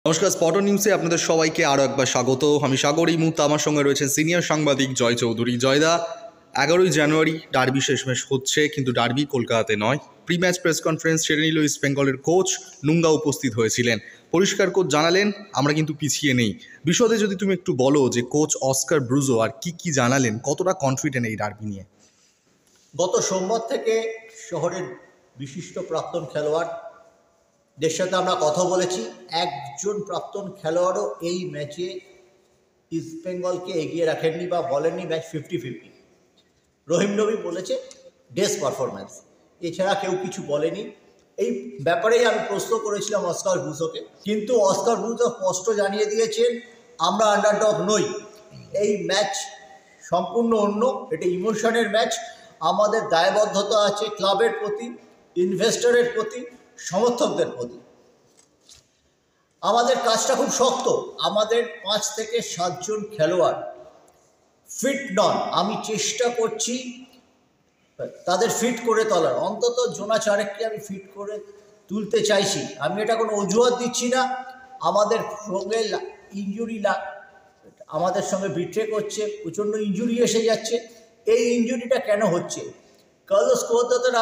নমস্কার, স্পটন নিউজে আপনাদের সবাইকে আরও একবার স্বাগত। আমি সাগর। এই মুহূর্তে আমার সঙ্গে রয়েছেন সিনিয়র সাংবাদিক জয় চৌধুরী। জয়দা, 11ই জানুয়ারি ডার্বি শেষমেশ হচ্ছে, কিন্তু ডার্বি কলকাতাতে নয়। প্রি ম্যাচ প্রেস কনফারেন্স সেরে নিল ইস্ট বেঙ্গলের কোচ নুঙ্গা উপস্থিত হয়েছিলেন। পরিষ্কার কোচ জানালেন আমরা কিন্তু পিছিয়ে নেই। বিশদে যদি তুমি একটু বলো যে কোচ অস্কার ব্রুজো আর কি জানালেন, কতটা কনফিডেন্ট এই ডার্বি নিয়ে? গত সোমবার থেকে শহরের বিশিষ্ট প্রাক্তন খেলোয়াড়দের সাথে আমরা কথা বলেছি। একজন প্রাক্তন খেলোয়াড়ও এই ম্যাচে ইস্ট বেঙ্গলকে এগিয়ে রাখেননি বা বলেননি ম্যাচ 50-50। রহিম নবী বলেছে ডেস পারফরম্যান্স, এছাড়া কেউ কিছু বলেনি। এই ব্যাপারেই আমি প্রশ্ন করেছিলাম অস্কার ব্রুজোকে, কিন্তু অস্কার ব্রুজো স্পষ্ট জানিয়ে দিয়েছেন আমরা আন্ডারডগ নই। এই ম্যাচ সম্পূর্ণ অন্য, এটা ইমোশনের ম্যাচ। আমাদের দায়বদ্ধতা আছে ক্লাবের প্রতি, ইনভেস্টরের প্রতি, সমর্থকদের প্রতি। আমাদের কাজটা খুব শক্ত। আমাদের 5 থেকে 7 জন খেলোয়াড় ফিট নন। আমি চেষ্টা করছি তাদের ফিট করে তোলার। অন্তত জোনা চারেককে আমি ফিট করে তুলতে চাইছি। আমি এটা কোনো অজুহাত দিচ্ছি না। আমাদের সঙ্গে আমাদের সঙ্গে বিট্রে করছে, প্রচণ্ড ইনজুরি এসে যাচ্ছে। এই ইনজুরিটা কেন হচ্ছে? কার্লোস কোয়াদ্রাতোর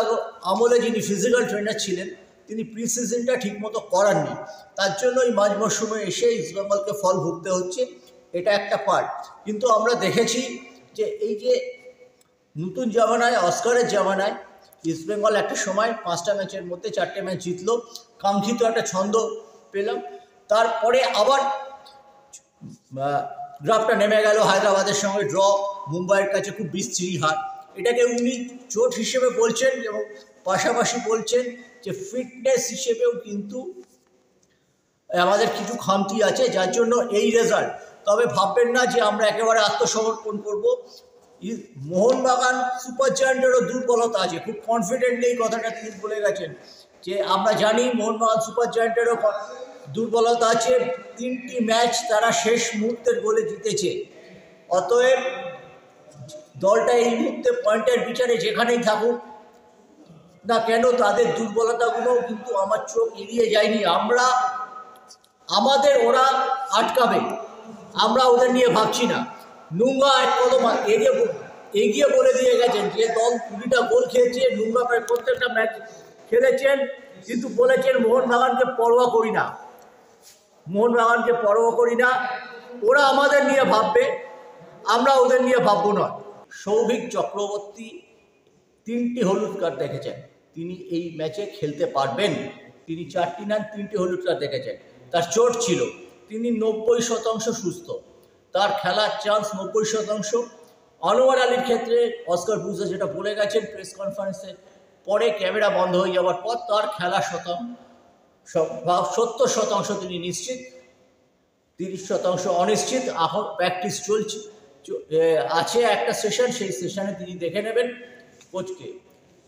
আমলে যিনি ফিজিক্যাল ট্রেনার ছিলেন, তিনি প্রি সিজনটা ঠিকমতো করাননি। তার জন্য এই মাঝ মরশুমে এসে ইস্টবেঙ্গলকে ফল ভুগতে হচ্ছে। এটা একটা পার্ট। কিন্তু আমরা দেখেছি যে এই যে নতুন জামানায়, অস্কারের জামানায় ইস্টবেঙ্গল একটা সময় 5টা ম্যাচের মধ্যে 4টে ম্যাচ জিতলো, কাঙ্ক্ষিত একটা ছন্দ পেলাম। তারপরে আবার গ্রাফটা নেমে গেল। হায়দ্রাবাদের সঙ্গে ড্র, মুম্বাইয়ের কাছে খুব বিশ্রী হার। এটাকে উনি চোট হিসেবে বলছেন এবং পাশাপাশি বলছেন যে ফিটনেস হিসেবেও কিন্তু আমাদের কিছু খামতি আছে, যার জন্য এই রেজাল্ট। তবে ভাববেন না যে আমরা একেবারে আত্মসমর্পণ করব। মোহনবাগান সুপার জায়ান্টেরও দুর্বলতা আছে, খুব কনফিডেন্টলি এই কথাটা তিনি বলে গেছেন যে আমরা জানি মোহনবাগান সুপার জায়ান্টেরও দুর্বলতা আছে। 3টি ম্যাচ তারা শেষ মুহূর্তের গোলে জিতেছে। অতএব দলটা এই মুহূর্তে পয়েন্টের বিচারে যেখানেই থাকুক না কেন, তাদের দুর্বলতাগুলো কিন্তু আমার চোখ এড়িয়ে যায়নি। আমাদের ওরা আটকাবে, আমরা ওদের নিয়ে ভাবছি না। নুঙ্গা এক কদম এগিয়ে বলে দিয়ে গেছেন যে দল 20টা গোল খেয়েছে, নুঙ্গা প্রায় প্রত্যেকটা ম্যাচ খেলেছেন, কিন্তু বলেছেন মোহনবাগানকে পরোয়া করি না, মোহনবাগানকে পরোয়া করি না। ওরা আমাদের নিয়ে ভাববে, আমরা ওদের নিয়ে ভাববো না। সৌভিক চক্রবর্তী 3টি হলুদ কার্ড দেখেছেন, তিনি এই ম্যাচে খেলতে পারবেন। তিনি 4টি না 3টি হলুদ কার্ড দেখেছেন। তার চোট ছিল, তিনি 90% সুস্থ, তার খেলার চান্স 90%। আনোয়ার আলীর ক্ষেত্রে অস্কার ব্রুজো যেটা বলে গেছেন প্রেস কনফারেন্সের পরে, ক্যামেরা বন্ধ হয়ে যাওয়ার পর, তার খেলা 70% তিনি নিশ্চিত, 30% অনিশ্চিত। এখন প্র্যাকটিস চলছে, আছে একটা সেশন, সেই সেশনে তিনি দেখে নেবেন কোচকে।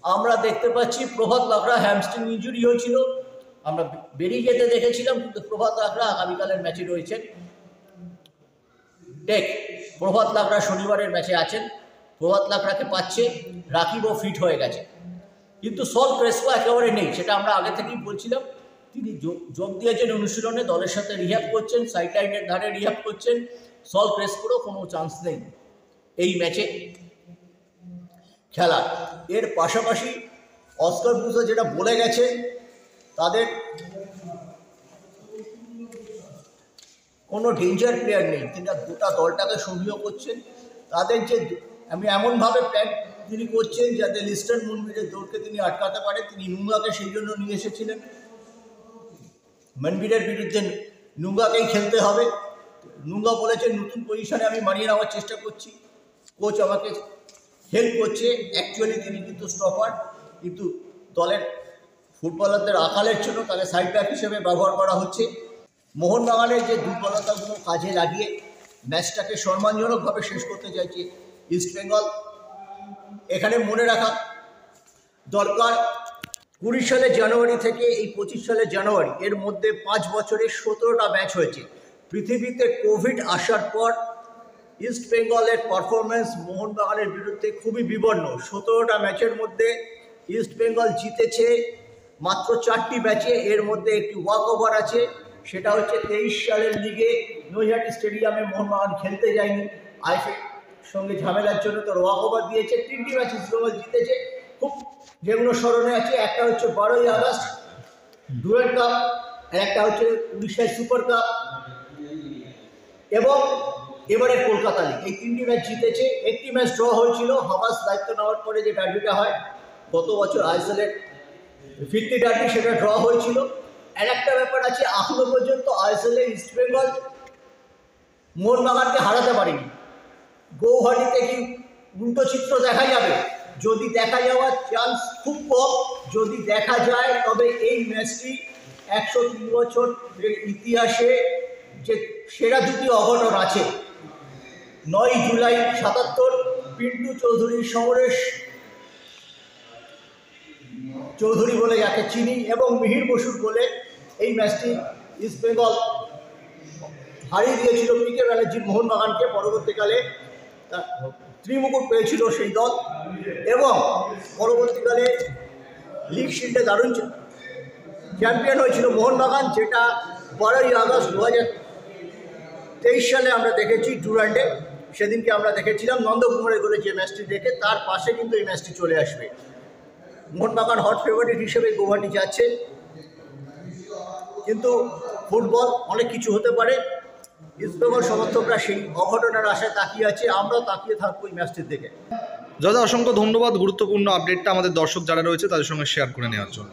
আমরা দেখতে পাচ্ছি প্রভাত লাকড়া হ্যামস্ট্রিং ইনজুরি হয়েছিল, আমরা বেরিয়ে যেতে দেখেছিলাম, কিন্তু প্রভাত লাকড়া আগামীকালের ম্যাচে রয়েছেন। প্রভাত লাকড়া শনিবারের ম্যাচে আছেন। প্রভাত লাকড়াকে পাচ্ছে, রাকিবও ফিট হয়ে গেছে, কিন্তু সল ক্রেসপো একেবারে নেই। সেটা আমরা আগে থেকেই বলছিলাম। তিনি যোগ দিয়েছেন অনুশীলনে, দলের সাথে রিহ্যাব করছেন, সাইড লাইনের ধারে রিহ্যাব করছেন। সল ক্রেসপোরও কোনো চান্স নেই এই ম্যাচে খেলা। এর পাশাপাশি অস্কার ব্রুজো যেটা বলে গেছে, তাদের কোনো ডেঞ্জার প্লেয়ার নেই। তিনি গোটা দলটাকে সমীহ করছেন। তাদের যে আমি এমনভাবে প্ল্যান তিনি করছেন যাতে লিস্টন মনবিরের দৌড়কে তিনি আটকাতে পারেন। তিনি নুঙ্গাকে সেই জন্য নিয়ে এসেছিলেন। মনবিরের বিরুদ্ধে নুঙ্গাকেই খেলতে হবে। নুঙ্গা বলেছেন নতুন পজিশনে আমি মানিয়ে নেওয়ার চেষ্টা করছি, কোচ আমাকে হেল্প করছে। অ্যাকচুয়ালি তিনি কিন্তু স্টপার, কিন্তু দলের ফুটবলারদের আকালের জন্য তাকে সাইড ব্যাক হিসেবে ব্যবহার করা হচ্ছে। মোহনবাগানের যে দুর্বলতাগুলো কাজে লাগিয়ে ম্যাচটাকে সম্মানজনকভাবে শেষ করতে চাইছে ইস্টবেঙ্গল। এখানে মনে রাখা দরকার 20 সালের জানুয়ারি থেকে এই 25 সালের জানুয়ারি, এর মধ্যে 5 বছরে 17টা ম্যাচ হয়েছে। পৃথিবীতে কোভিড আসার পর ইস্টবেঙ্গলের পারফরমেন্স মোহনবাগানের বিরুদ্ধে খুবই বিবর্ণ। 17টা ম্যাচের মধ্যে ইস্টবেঙ্গল জিতেছে মাত্র 4টি ম্যাচে, এর মধ্যে একটি ওয়াক ওভার আছে। সেটা হচ্ছে 23 সালের লিগে নৈহাটি স্টেডিয়ামে মোহনবাগান খেলতে যায়নি, আইএফএ সঙ্গে ঝামেলার জন্য তো ওয়াকওভার দিয়েছে। 3টি ম্যাচ ইস্টবেঙ্গল জিতেছে, খুব যেগুলো স্মরণে আছে একটা হচ্ছে 12ই আগস্ট ডুরান্ড কাপ, আর একটা হচ্ছে উড়িষ্যার সুপার কাপ এবং এবারে কলকাতা লিগ। এই 3টি ম্যাচ জিতেছে। একটি ম্যাচ ড্র হয়েছিল হাবাস দায়িত্ব নেওয়ার পরে, যে ডার্বিটা হয় গত বছর আইএসএলের ফিরতি ডার্বি, সেটা ড্র হয়েছিল। আর একটা ব্যাপার আছে, এখনো পর্যন্ত আইএসএলে ইস্টবেঙ্গল মোহনবাগানকে হারাতে পারেনি। গৌহাটিতে কি উল্টো চিত্র দেখা যাবে? যদি দেখা যাওয়ার চান্স খুব কম। যদি দেখা যায় তবে এই ম্যাচটি 103 বছরের ইতিহাসে যে সেরা দুটি অঘটন আছে, 9 জুলাই 77 পিন্টু চৌধুরীর সমরেশ চৌধুরী বলে যাকে চিনি এবং মিহির বসুর বলে এই ম্যাচটি ইস্টবেঙ্গল হারিয়ে দিয়েছিল পিকে ব্যানার্জির মোহনবাগানকে। পরবর্তীকালে ত্রিমুকুট পেয়েছিল সেই দল এবং পরবর্তীকালে লিগ শিল্ডে দারুণ চ্যাম্পিয়ন হয়েছিল মোহনবাগান, যেটা 12ই আগস্ট 2023 সালে আমরা দেখেছি ডুরান্ডে। সেদিনকে আমরা দেখেছিলাম নন্দকুমারের গোলে যে ম্যাচটি দেখে, তার পাশে কিন্তু এই ম্যাচটি চলে আসবে। মোহনবাগান হট ফেভারিট হিসেবে গৌহাটি যাচ্ছে, কিন্তু ফুটবল অনেক কিছু হতে পারে। ইস্টবেঙ্গল সমর্থকরা সেই অঘটনের আশায় তাকিয়ে আছে, আমরাও তাকিয়ে থাকবো এই ম্যাচটির দিকে। দাদা অসংখ্য ধন্যবাদ গুরুত্বপূর্ণ আপডেটটা আমাদের দর্শক যারা রয়েছে তাদের সঙ্গে শেয়ার করে নেওয়ার জন্য।